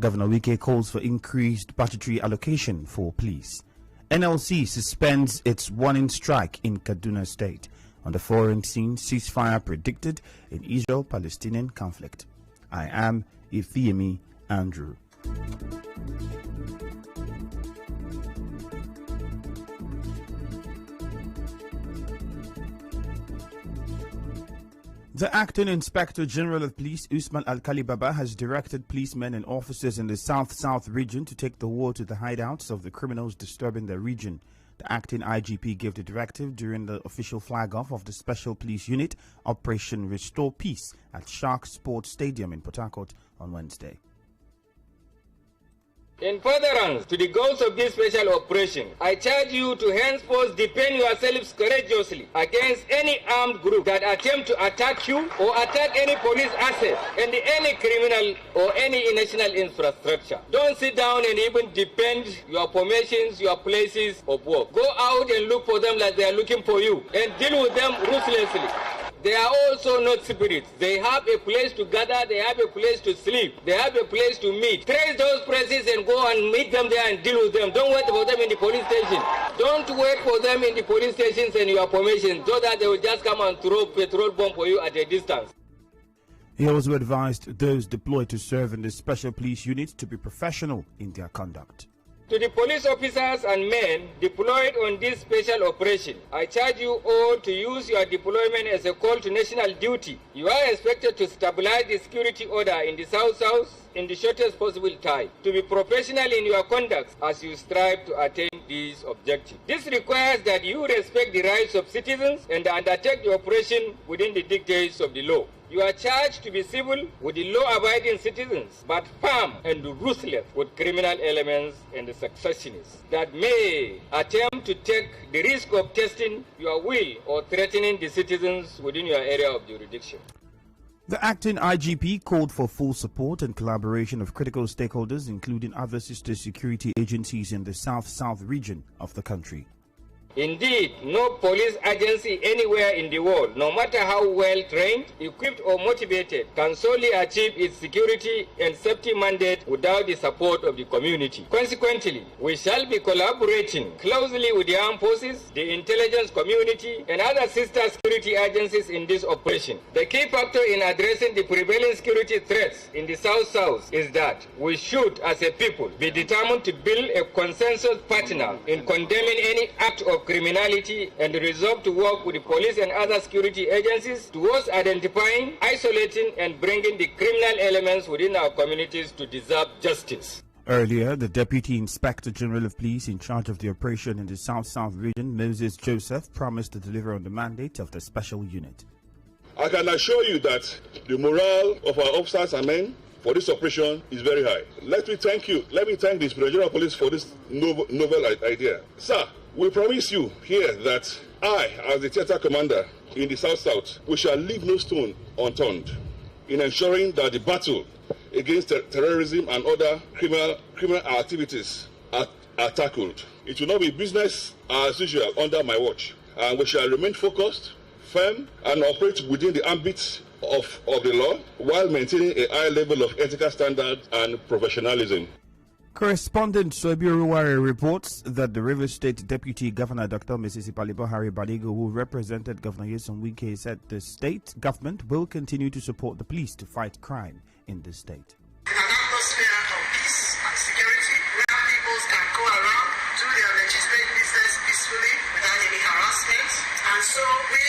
Governor Wike calls for increased budgetary allocation for police. NLC suspends its warning strike in Kaduna State. On the foreign scene, ceasefire predicted in Israel-Palestinian conflict. I am Ifiemi Andrew. The Acting Inspector General of Police, Usman Alkali Baba, has directed policemen and officers in the South-South region to take the war to the hideouts of the criminals disturbing the region. The acting IGP gave the directive during the official flag-off of the Special Police Unit, Operation Restore Peace, at Shark Sports Stadium in Port Harcourt on Wednesday. In furtherance to the goals of this special operation, I charge you to henceforth defend yourselves courageously against any armed group that attempt to attack you or attack any police asset and any criminal or any national infrastructure. Don't sit down and even defend your formations, your places of work. Go out and look for them like they are looking for you and deal with them ruthlessly. They are also not spirits. They have a place to gather, they have a place to sleep, they have a place to meet. Trace those places and go and meet them there and deal with them. Don't wait for them in the police station. Don't wait for them in the police stations and your formation so that they will just come and throw petrol bomb for you at a distance. He also advised those deployed to serve in the Special Police Unit to be professional in their conduct. To the police officers and men deployed on this special operation, I charge you all to use your deployment as a call to national duty. You are expected to stabilize the security order in the South-South in the shortest possible time, to be professional in your conduct as you strive to attain these objectives. This requires that you respect the rights of citizens and undertake the operation within the dictates of the law. You are charged to be civil with the law-abiding citizens, but firm and ruthless with criminal elements and the successionists that may attempt to take the risk of testing your will or threatening the citizens within your area of jurisdiction. The acting IGP called for full support and collaboration of critical stakeholders, including other sister security agencies in the South-South region of the country. Indeed, no police agency anywhere in the world, no matter how well trained, equipped or motivated, can solely achieve its security and safety mandate without the support of the community. Consequently, we shall be collaborating closely with the armed forces, the intelligence community, and other sister security agencies in this operation. The key factor in addressing the prevailing security threats in the South-South is that we should, as a people, be determined to build a consensus partner in condemning any act of criminality and resolve to work with the police and other security agencies towards identifying, isolating, and bringing the criminal elements within our communities to deserve justice. Earlier, the Deputy Inspector General of Police in charge of the operation in the South-South region, Moses Joseph, promised to deliver on the mandate of the special unit. I can assure you that the morale of our officers and men for this operation is very high. Let me thank you. Let me thank the Inspector General of Police for this novel idea. Sir, we promise you here that I, as the theater commander in the South-South, we shall leave no stone unturned in ensuring that the battle against terrorism and other criminal activities are tackled. It will not be business as usual under my watch, and we shall remain focused, firm, and operate within the ambit of the law while maintaining a high level of ethical standards and professionalism. Correspondent Sobiruware reports that the Rivers State Deputy Governor Dr. Mrs. Ipalibo Badigo, who represented Governor Nyesom Wike, said the state government will continue to support the police to fight crime in the state. In an atmosphere of peace and security, where people can go around, do their legitimate business peacefully without any harassment. And so we,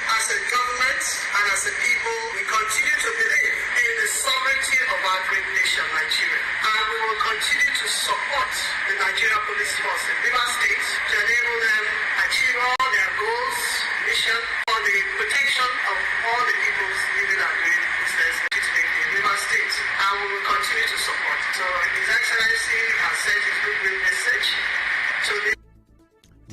as a government and as a people, we continue to believe in the sovereignty of our great nation, Nigeria. And we will continue to support the Nigeria Police Force in Rivers State to enable them achieve all their goals, mission, for the protection of all the peoples living and doing business legitimately in Rivers State. And we will continue to support. So His Excellency has sent his goodwill message to the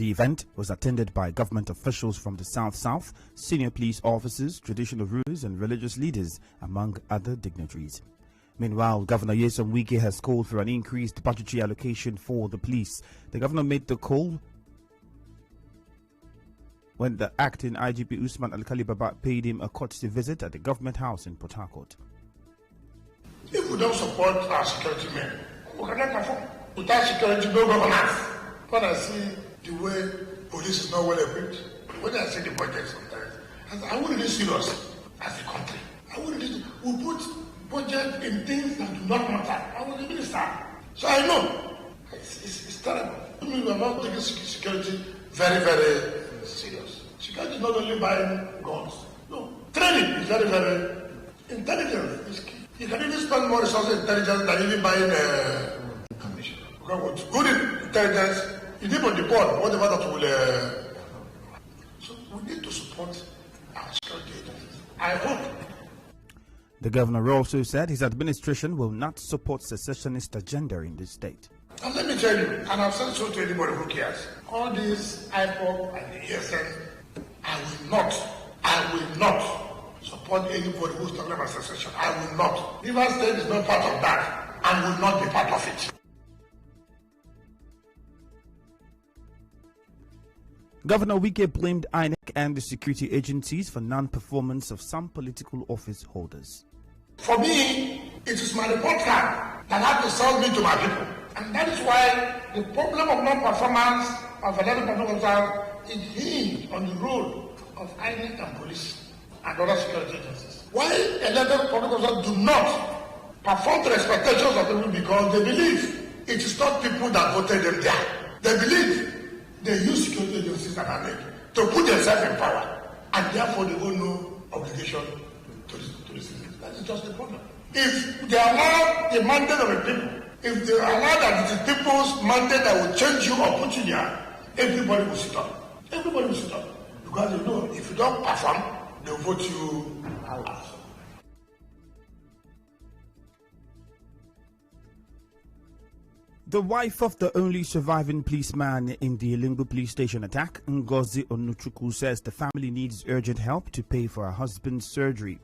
The event was attended by government officials from the South-South, senior police officers, traditional rulers and religious leaders, among other dignitaries. Meanwhile, Governor Nyesom Wike has called for an increased budgetary allocation for the police. The governor made the call when the acting IGP Usman Alkali Baba paid him a courtesy visit at the government house in Port Harcourt. If we don't support our security men, we cannot perform. Without security, no governance. When I see the way police is not well equipped, when I see the budget sometimes, I say, are we really serious as a country? Are we really? We put budget in things that do not matter. I was a minister. So I know it's terrible. We are not taking security very, very serious. Security is not only buying guns. No. Training is very, very intelligence is key. You can even spend more resources in intelligence than even buying ammunition. Because with good intelligence, you need on the board, whatever that will. So we need to support our security agencies. I hope. The governor also said his administration will not support secessionist agenda in the state. And let me tell you, and I've said so to anybody who cares, all these IPOP and the ESN, I will not support anybody who's talking about secession. I will not. Rivers State is not part of that and will not be part of it. Governor Wike blamed INEC and the security agencies for non-performance of some political office holders. For me, it is my report card that has to sell me to my people. And that is why the problem of non-performance of elected public officers is hinged on the role of INEC and police and other security agencies. Why elected public officers do not perform to the expectations of people because they believe it is not people that voted them there. They believe they use security agencies and INEC to put themselves in power, and therefore they owe no obligation to the citizens. That is just the problem. If they allow the mandate of the people, if they allow that it is people's mandate that will change you or put you there, everybody will sit up. Everybody will sit up. Because they know if you don't perform, they'll vote you out. The wife of the only surviving policeman in the Elingo police station attack, Ngozi Onuchukwu, says the family needs urgent help to pay for her husband's surgery.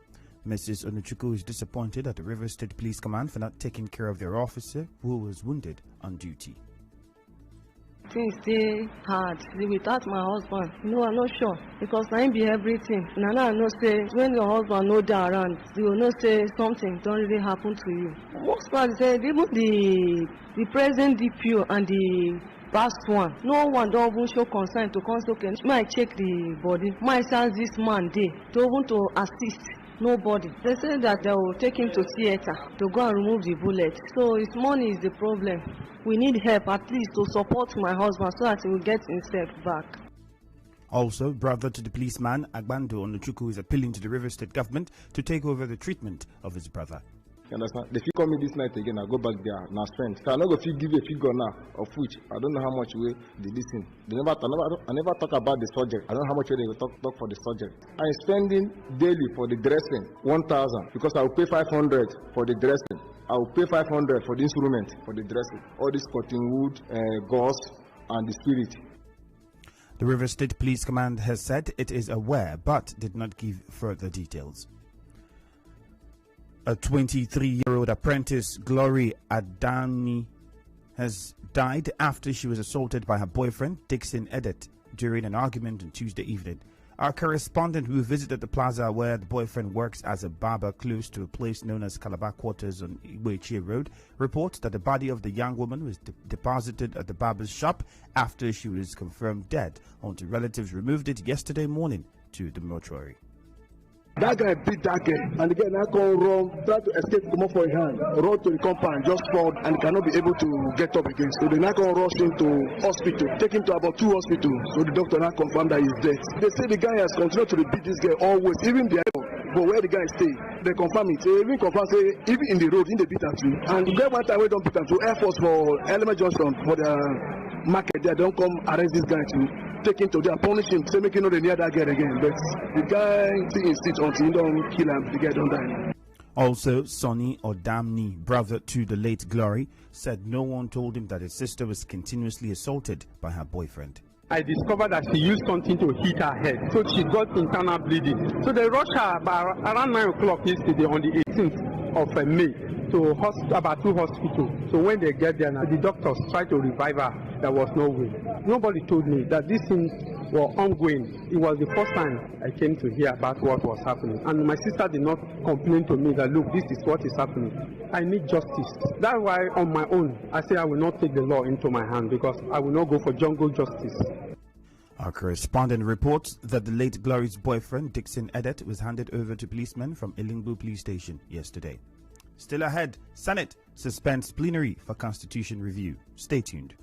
Mrs. Onuchukwu is disappointed at the Rivers State Police Command for not taking care of their officer who was wounded on duty. Things stay hard without my husband. No, I'm not sure because I be everything. Nana, I know say when your husband no there around, you will not say something don't really happen to you. Most part say even the present DPO and the past one, no one don't even show concern to come okay. Might check the body. Might ask this man day to even to assist. Nobody. They say that they will take him to theater to go and remove the bullet. So his money is the problem. We need help at least to support my husband so that he will get himself back. Also, brother to the policeman, Agbando Onuchukwu, is appealing to the River State government to take over the treatment of his brother. You understand? If you call me this night again, I'll go back there and I'll spend. So I'm not going to give a figure now, of which I don't know how much way they listen. I never talk about the subject. I don't know how much way they will talk for the subject. I'm spending daily for the dressing 1,000 because I will pay 500 for the dressing. I will pay 500 for the instrument for the dressing. All this cotton wood, gauze, and the spirit. The River State Police Command has said it is aware but did not give further details. A 23-year-old apprentice, Glory Adani, has died after she was assaulted by her boyfriend, Dixon Edet, during an argument on Tuesday evening. Our correspondent who visited the plaza where the boyfriend works as a barber close to a place known as Calabar Quarters on Igwechi Road reports that the body of the young woman was deposited at the barber's shop after she was confirmed dead, until relatives removed it yesterday morning to the mortuary. That guy beat that girl, and the guy now come run, try to escape, come up for his hand, run to the compound, just fall, and cannot be able to get up again. So they now come rush him to hospital, take him to about 2 hospitals. So the doctor now confirmed that he's dead. They say the guy has continued to beat this girl always, even the but where the guy stay, they confirm it. They even confirm say even in the road, in the beat her too. And the guy one time we don't beat her to Air Force for Element Junction for the market. They don't come arrest this guy too. Take him to there, punish him, say make him know they near that girl again. But the guy still insists until he don't kill him, the guy don't die. Also, Sonny Odamni, brother to the late Glory, said no one told him that his sister was continuously assaulted by her boyfriend. I discovered that she used something to hit her head, so she got internal bleeding. So they rushed her around 9 o'clock yesterday on the 18th of May to Abatu Hospital. So when they get there, the doctors tried to revive her. There was no way. Nobody told me that these things were ongoing. It was the first time I came to hear about what was happening. And my sister did not complain to me that, look, this is what is happening. I need justice. That's why on my own, I say I will not take the law into my hand because I will not go for jungle justice. Our correspondent reports that the late Glory's boyfriend, Dixon Edet, was handed over to policemen from Ilingbu Police Station yesterday. Still ahead, Senate suspends plenary for Constitution review. Stay tuned.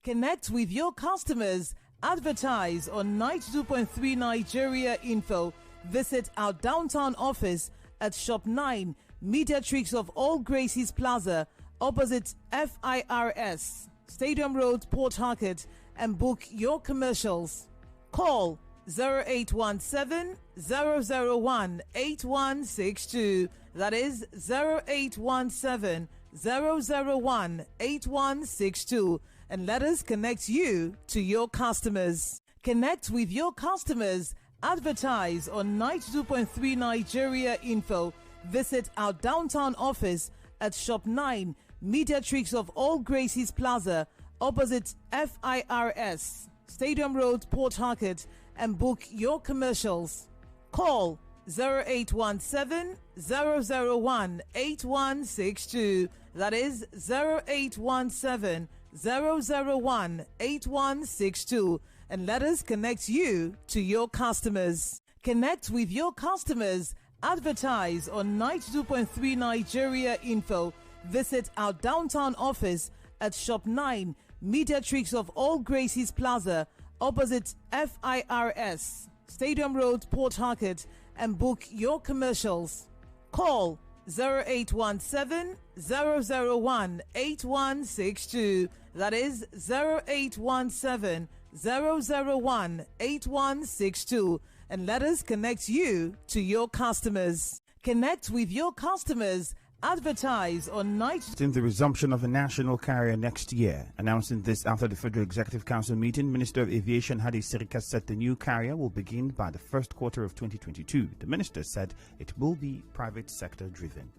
Connect with your customers. Advertise on 92.3 Nigeria Info. Visit our downtown office at Shop 9, Mediatrix of All Gracies Plaza, opposite FIRS, Stadium Road, Port Harcourt, and book your commercials. Call 0817 001 8162. That is 0817 001 8162. And let us connect you to your customers. Connect with your customers. Advertise on 92.3 Nigeria Info. Visit our downtown office at Shop 9, Mediatrix of All Gracies Plaza, opposite FIRS, Stadium Road, Port Harcourt, and book your commercials. Call 0817 001 8162. That is 0817 001 8162, and let us connect you to your customers. Connect with your customers. Advertise on 92.3 Nigeria Info. Visit our downtown office at Shop 9, Mediatrix of All Gracies Plaza, opposite FIRS, Stadium Road, Port Harcourt, and book your commercials. Call 0817 001 8162. That is 0817 001 8162. And let us connect you to your customers. Connect with your customers. Advertise on In the resumption of a national carrier next year. Announcing this after the Federal Executive Council meeting, Minister of Aviation Hadi Sirika said the new carrier will begin by the first quarter of 2022. The minister said it will be private sector driven.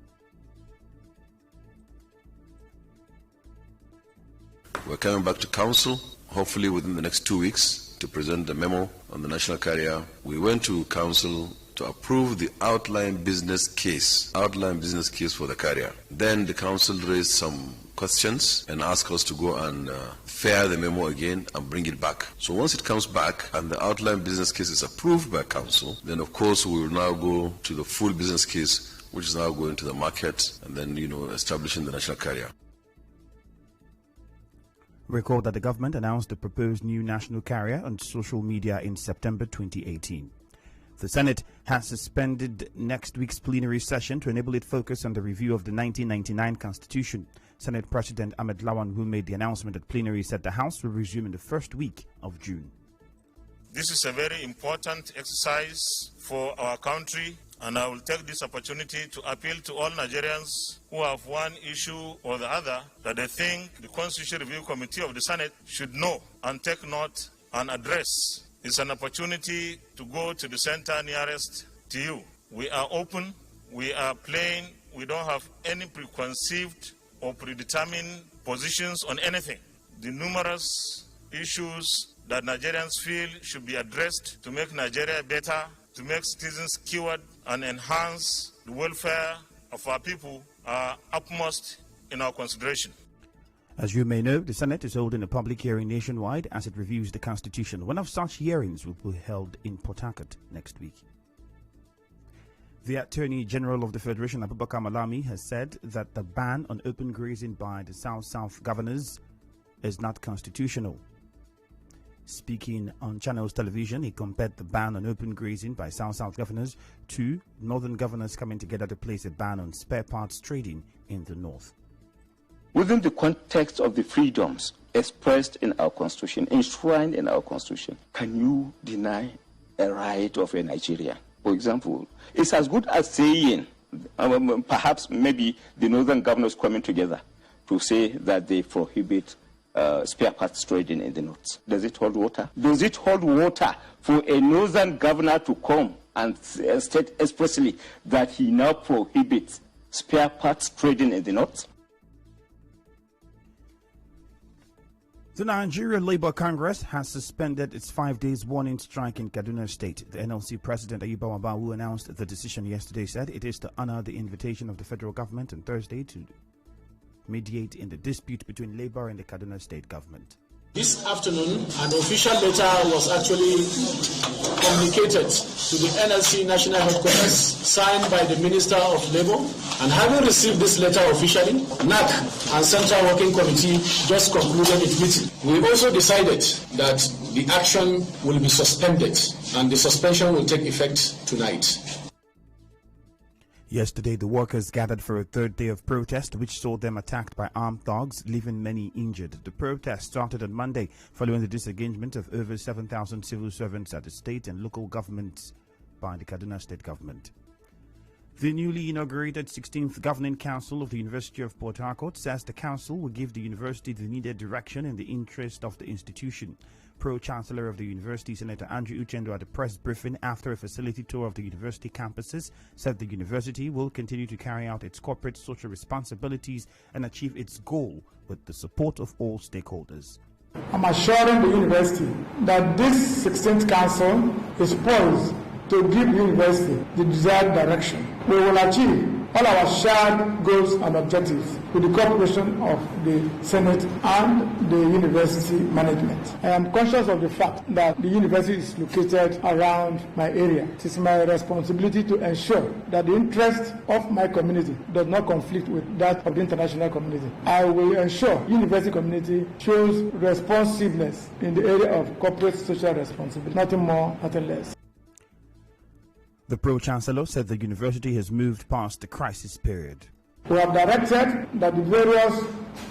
We're coming back to council, hopefully within the next 2 weeks, to present the memo on the national carrier. We went to council to approve the outline business case for the carrier. Then the council raised some questions and asked us to go and fair the memo again and bring it back. So once it comes back and the outline business case is approved by council, then of course we will now go to the full business case, which is now going to the market and then, establishing the national carrier. Recall that the government announced the proposed new national carrier on social media in September 2018. The Senate has suspended next week's plenary session to enable it focus on the review of the 1999 Constitution. Senate President Ahmed Lawan, who made the announcement at plenary, said the House will resume in the first week of June. This is a very important exercise for our country, and I will take this opportunity to appeal to all Nigerians who have one issue or the other that they think the Constitution Review Committee of the Senate should know and take note and address. It's an opportunity to go to the center nearest to you. We are open, we are plain, we don't have any preconceived or predetermined positions on anything. The numerous issues that Nigerians feel should be addressed to make Nigeria better, to make citizens cured and enhance the welfare of our people are upmost in our consideration. As you may know, the Senate is holding a public hearing nationwide as it reviews the Constitution. One of such hearings will be held in Port Harcourt next week. The Attorney General of the Federation, Abubakar Malami, has said that the ban on open grazing by the South-South governors is not constitutional. Speaking on Channels Television, he compared the ban on open grazing by South-South governors to Northern governors coming together to place a ban on spare parts trading in the North. Within the context of the freedoms expressed in our Constitution, enshrined in our Constitution, can you deny a right of a Nigerian? For example, it's as good as saying, perhaps maybe the Northern governors coming together to say that they prohibit spare parts trading in the north. Does it hold water? Does it hold water for a northern governor to come and state expressly that he now prohibits spare parts trading in the north? The Nigeria Labour Congress has suspended its 5 days warning strike in Kaduna State. The NLC President Ayuba Waba, who announced the decision yesterday, said it is to honor the invitation of the federal government on Thursday to mediate in the dispute between Labour and the Kaduna State government. This afternoon, an official letter was actually communicated to the NLC National Headquarters, signed by the Minister of Labour. And having received this letter officially, NAC and Central Working Committee just concluded its meeting. We also decided that the action will be suspended, and the suspension will take effect tonight. Yesterday, the workers gathered for a third day of protest, which saw them attacked by armed thugs, leaving many injured. The protest started on Monday following the disengagement of over 7,000 civil servants at the state and local governments by the Kaduna State government. The newly inaugurated 16th Governing Council of the University of Port Harcourt says the council will give the university the needed direction in the interest of the institution. Pro-Chancellor of the University, Senator Andrew Uchendu, at a press briefing after a facility tour of the university campuses, said the university will continue to carry out its corporate social responsibilities and achieve its goal with the support of all stakeholders. I'm assuring the university that this 16th Council is poised to give the university the desired direction. We will achieve all our shared goals and objectives with the cooperation of the Senate and the university management. I am conscious of the fact that the university is located around my area. It is my responsibility to ensure that the interest of my community does not conflict with that of the international community. I will ensure the university community shows responsiveness in the area of corporate social responsibility. Nothing more, nothing less. The Pro-Chancellor said the university has moved past the crisis period. We have directed that the various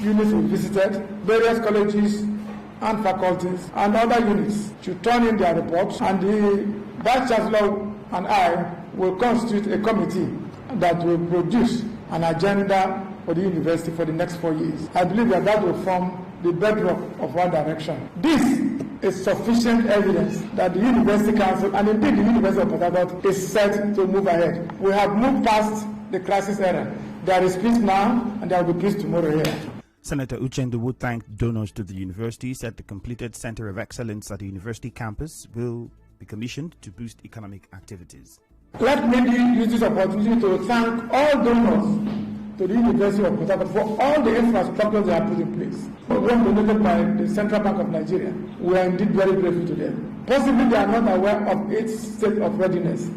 units we visited, various colleges and faculties and other units should turn in their reports, and the Vice Chancellor and I will constitute a committee that will produce an agenda for the university for the next 4 years. I believe that will form the bedrock of our direction. This is sufficient evidence that the University Council and indeed the University of Port Harcourt is set to move ahead. We have moved past the crisis era. There is peace now and there will be peace tomorrow here. Senator Uchendu would thank donors to the university, said the completed Center of Excellence at the university campus will be commissioned to boost economic activities. Let me use this opportunity to thank all donors to the University of Port Harcourt for all the infrastructure they have put in place. One donated by the Central Bank of Nigeria. We are indeed very grateful to them. Possibly they are not aware of its state of readiness.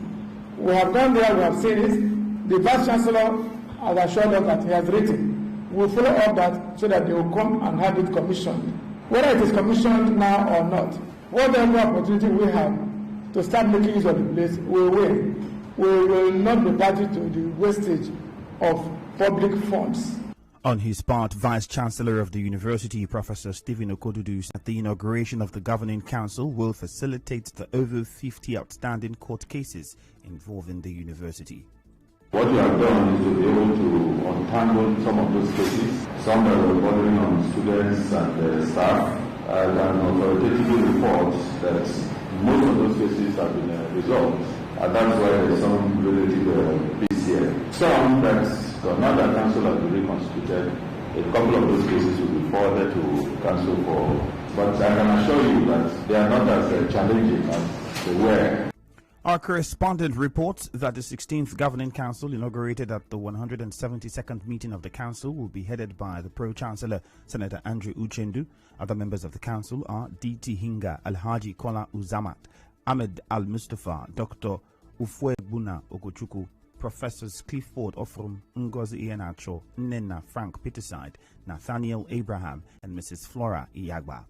We have gone there, we have seen it. The Vice Chancellor has assured us that he has written. We will follow up that so that they will come and have it commissioned. Whether it is commissioned now or not, whatever opportunity we have to start making use of the place, we will. We will not be party to the wastage of public funds. On his part, Vice Chancellor of the University, Professor Stephen Okodudu, said the inauguration of the Governing Council will facilitate the over 50 outstanding court cases involving the university. What we have done is to be able to untangle some of those cases, some that were bordering on students and staff, and authoritatively reports that most of those cases have been resolved. And that's why there's some relative peace here. Some that now that council has been reconstituted, a couple of those cases will be forwarded to council for. But I can assure you that they are not as challenging as they were. Our correspondent reports that the 16th Governing Council, inaugurated at the 172nd meeting of the Council, will be headed by the Pro-Chancellor, Senator Andrew Uchendu. Other members of the Council are D.T. Hinga, Alhaji Kola Uzamat, Ahmed Al-Mustafa, Dr. Ufwebuna Ogochukwu, Professors Clifford Ofrum, Ngozi Iheanacho, Nnenna Frank Peterside, Nathaniel Abraham, and Mrs. Flora Iyagba.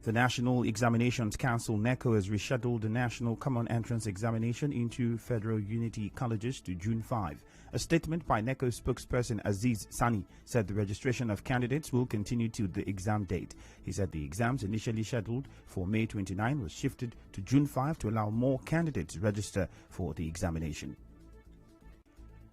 The National Examinations Council, NECO, has rescheduled the National Common Entrance Examination into Federal Unity Colleges to June 5. A statement by NECO spokesperson Aziz Sani said the registration of candidates will continue to the exam date. He said the exams initially scheduled for May 29 was shifted to June 5 to allow more candidates to register for the examination.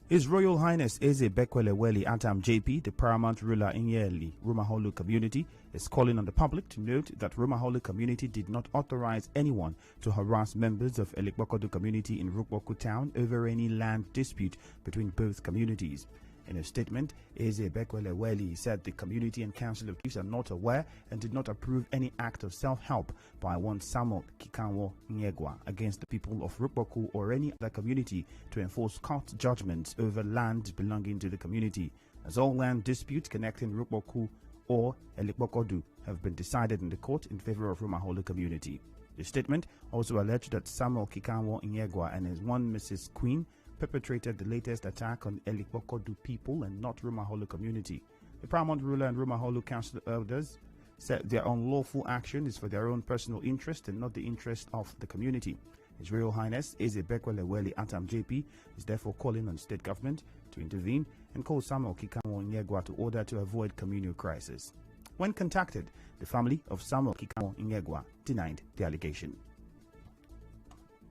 His Royal Highness Eze Bekweleweli Atam JP, the paramount ruler in Yeli, Rumaholu community, is calling on the public to note that Rumaholu community did not authorize anyone to harass members of Elikbokodu community in Rukboku town over any land dispute between both communities. In a statement, Eze Bekweleweli said the community and Council of Chiefs are not aware and did not approve any act of self-help by one Samuel Kikanwo Nyegwa against the people of Rukboku or any other community to enforce court judgments over land belonging to the community, as all land disputes connecting Rukboku or Elikbokodu have been decided in the court in favor of Rumaholu community. The statement also alleged that Samuel Kikanwo Nyegwa and his one Mrs. Queen perpetrated the latest attack on Elikbokodu people and not Rumaholu community. The paramount ruler and Rumaholu council elders said their unlawful action is for their own personal interest and not the interest of the community. His Royal Highness Eze Bekweleweli Atam JP is therefore calling on state government to intervene and call Samuel Kikanwo Nyegwa to order to avoid communal crisis. When contacted, the family of Samuel Kikanwo Nyegwa denied the allegation.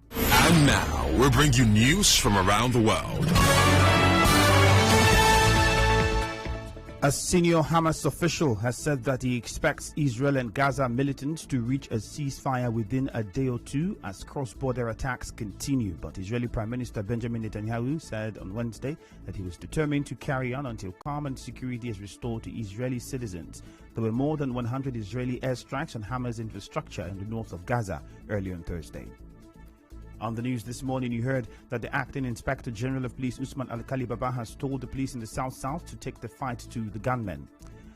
And now, we'll bring you news from around the world. A senior Hamas official has said that he expects Israel and Gaza militants to reach a ceasefire within a day or two as cross-border attacks continue. But Israeli Prime Minister Benjamin Netanyahu said on Wednesday that he was determined to carry on until calm and security is restored to Israeli citizens. There were more than 100 Israeli airstrikes on Hamas infrastructure in the north of Gaza earlier on Thursday. On the news this morning, you heard that the acting Inspector General of Police Usman Alkali Baba has told the police in the South to take the fight to the gunmen.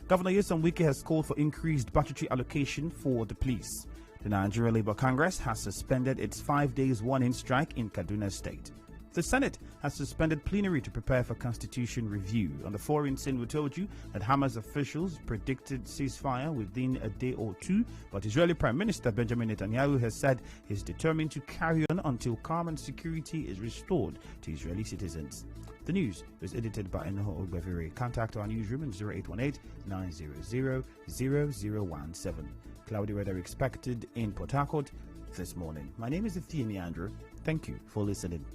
Governor Nyesom Wike has called for increased budgetary allocation for the police. The Nigeria Labour Congress has suspended its 5 days warning strike in Kaduna State. The Senate has suspended plenary to prepare for constitution review. On the foreign scene, we told you that Hamas officials predicted ceasefire within a day or two, but Israeli Prime Minister Benjamin Netanyahu has said he's determined to carry on until calm and security is restored to Israeli citizens. The news was edited by Enoho Ogbevere. Contact our newsroom in 0818-900-0017. Cloudy weather expected in Port Harcourt this morning. My name is Ifiemi Andrew. Thank you for listening.